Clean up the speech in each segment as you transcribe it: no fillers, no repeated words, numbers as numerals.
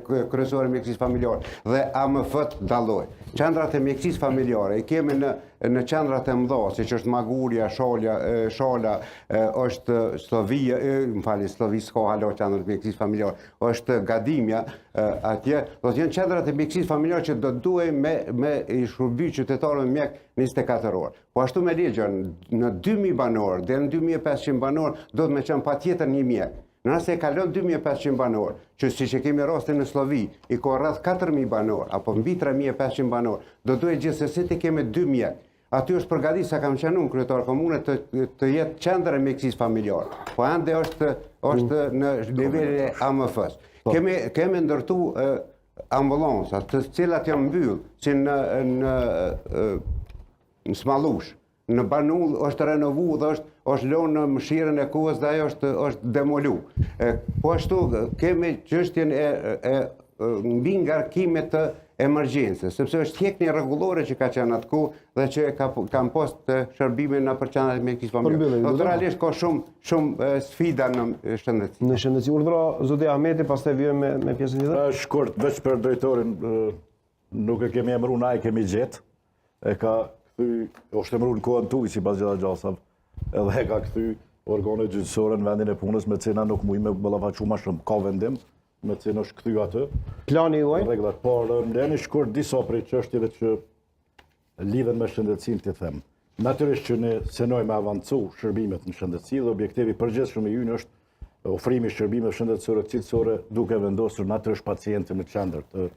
kryesore mjekësisë familjare dhe AMF-t dallojnë. Qendrat e mjekësisë familjare i kemi në qendrat e mëdha, siç është Magurja, Shola, është Slovia, Slovi s'ka halo qendrat e mjekësisë familjare, është Gadimja, atje, do të jenë qendrat e mjekësisë familjare që do duhej me i shërby qytetarëve me mjek 24 orë. Po ashtu me ligjën, në 2000 banor dhe në 2500 banor do të me qenë patjetër një mjek. Nëse e kalon 2500 banor, që si që kemi rastin në Slovi, i ka rreth 4000 banor, apo mbi 3500 banor, do duhet gjithsesi të kemi 2 mjek. Aty është përgatitur, sa kam qenë unë kryetar komune, të jetë qendër e mjekësisë familjare. Po ende është në nivelin e AMF-s. Kemi ndërtu ambulanca, të cilat janë mbyll, si në Smallush. Në Banull është renovu dhe është lënë në mëshirën e kuës dhe ajo është demolu. Po ashtu kemi çështjen e mbi ngarkimet të emergjencës, sepse është hjekni rregullore që ka qenë atku dhe që kanë post të shërbimin në përqendrat e mjekësisë familjare. Naturalisht ka shumë sfida në shëndetësi. Në shëndetësi, urdhëro zoti Ahmeti, pastaj vijmë me pjesën tjetër. Shkurt, veç për drejtorin, nuk e kemi emëruar, na e kemi gjetë. E ka është emëruar në kohën tuaj sipas gjitha gjasave, edhe e ka kthy organet gjyqësore në vendin e punës, me cena nuk mujë me ballafaqu më shumë, ka vendim, me cena është kthy atë. Plani juaj? Rregullat, por ndeni shkurt disa prej çështjeve që lidhen me shëndetësinë, të them. Natyrisht që ne synojmë me avancu shërbimet në shëndetësi dhe objektivi përgjithshëm i ynë është ofrimi i shërbimeve shëndetësore cilësore duke vendosur natyrisht pacientin në qendër të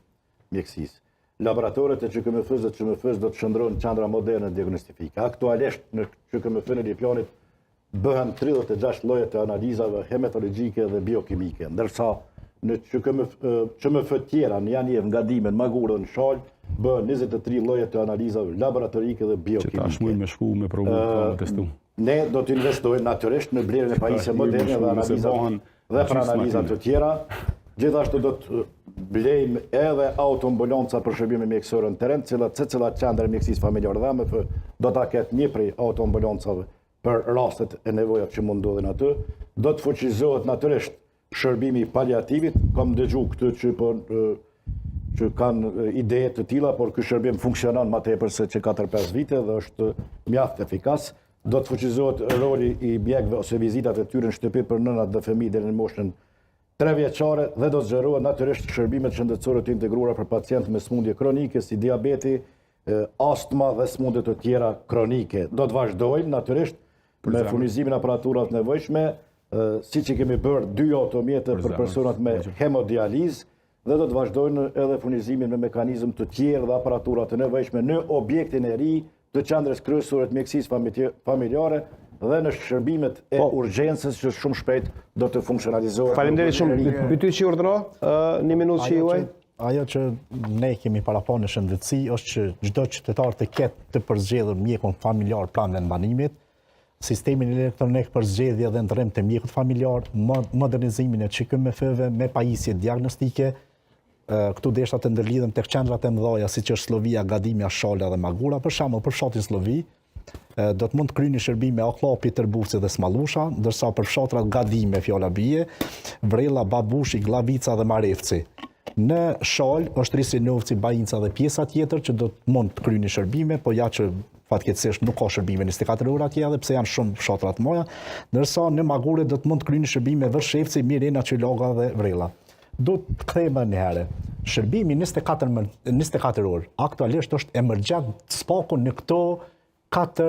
mjekësisë. Laboratoret e QKMF-s dhe QMF-s do të shndrohen në qendra moderne diagnostifike. Aktualisht në QKMF-n e Lipjanit bëhen 36 lloje të analizave hematologjike dhe biokimike, ndërsa në QMF tjera, në Janiev, në Gadimin, Magurë dhe në Shalë, bëhen 23 lloje të analizave laboratorike dhe biokimike. Që tash mujnë me shku me provu të testu. Ne do të investojmë natyrisht në blerjen e pajisje moderne dhe analizave dhe për analizat të tjera. Gjithashtu do të blejmë edhe autoambulanca për shërbime mjekësore në teren, secila qendër e mjekësisë familjare dhe AMF do ta ketë një prej autoambulancave për rastet e nevojat që mund ndodhin aty. Do të fuqizohet natyrisht shërbimi paliativit, kam dëgju këtë që kanë ide të tilla, por ky shërbim funksionon më tepër se që 4-5 vite dhe është mjaft efikas. Do të fuqizohet roli i mjekëve ose vizitat e tyre në shtëpi për nënat dhe fëmijët deri në moshën 3 vjeçare dhe do të zgjerohet natyrisht shërbimet shëndetësore të integruara për pacientë me smundje kronike si diabeti, astma dhe smundje të tjera kronike. Do të vazhdojmë natyrisht me furnizimin e aparaturave të nevojshme, siç i kemi bërë 2 automjete për personat me hemodializë dhe do të vazhdojnë edhe furnizimin me mekanizëm të tjerë dhe aparatura të nevojshme në objektin e ri të qendrës kryesore të mjekësisë familjare dhe në shërbimet e urgjencës që shumë shpejt do të funksionalizohet. Faleminderit shumë. Pyetje që urdhëro, 1 minutë që juaj. Ajo që ne kemi parapon në shëndetësi është që çdo qytetar të ketë të përzgjedhur mjekun familjar pranë vendbanimit, sistemin elektronik për zgjedhje dhe ndërrim të mjekut familjar, modernizimin e QKMF-ve me pajisje diagnostike. Këtu desha të ndërlidhen tek qendrat e mëdha siç është Slovia, Gadimja, Shala dhe Magura, për shembull për fshatin Slovi, do të mund të kryeni shërbime Oklapi, Tërbuci dhe Smallusha, ndërsa për fshatrat Gadime, fjala bie, Vrella, Babushi, Glavica dhe Marevci. Në Shal është Risinovci, Bajinca dhe pjesa tjetër që do të mund të kryeni shërbime, po ja që fatkeqësisht nuk ka shërbime 24 orë atje, edhe pse janë shumë fshatra të mëdha, ndërsa në Magure do të mund të kryeni shërbime Vërshevci, Mirena, Çiloga dhe Vrella. Do të kthehemi një herë. Shërbimi 24 orë aktualisht është emergjent spaku në këto 4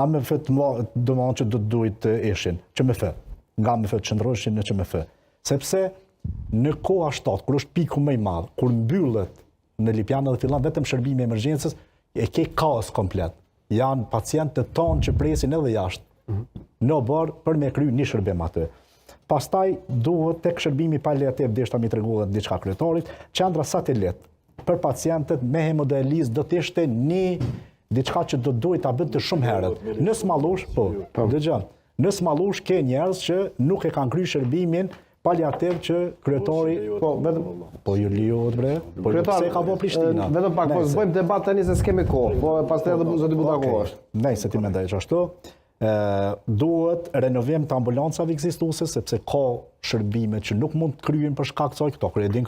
AMF do që do të duhet të ishin QMF, nga AMF të qëndroheshin në QMF. Sepse në koha 7, kur është piku më i madh, kur mbyllet në Lipjanë dhe fillon vetëm shërbimi i emergjencës, e ke kaos komplet. Janë pacientë të tonë që presin edhe jashtë në borë për me kryer një shërbim aty. Pastaj duhet tek shërbimi paliativ, deshta mi tregu edhe diçka kryetarit, qendra satelit për pacientët me hemodializë do të ishte diçka që do duhet ta bënte shumë herët. Në Smallush, dëgjoj. Në Smallush ke njerëz që nuk e kanë kryer shërbimin paliativ që kryetari ju lejohet bre. Po pse ka bërë Prishtina? Vetëm pak bëjmë debat tani se s'kemi kohë, po pastaj edhe zoti Butakosh. Nëse ti mendoj ashtu, Duhet renovim të ambulancave ekzistuese, sepse ka shërbime që nuk mund të kryen për shkak të këto, kur e din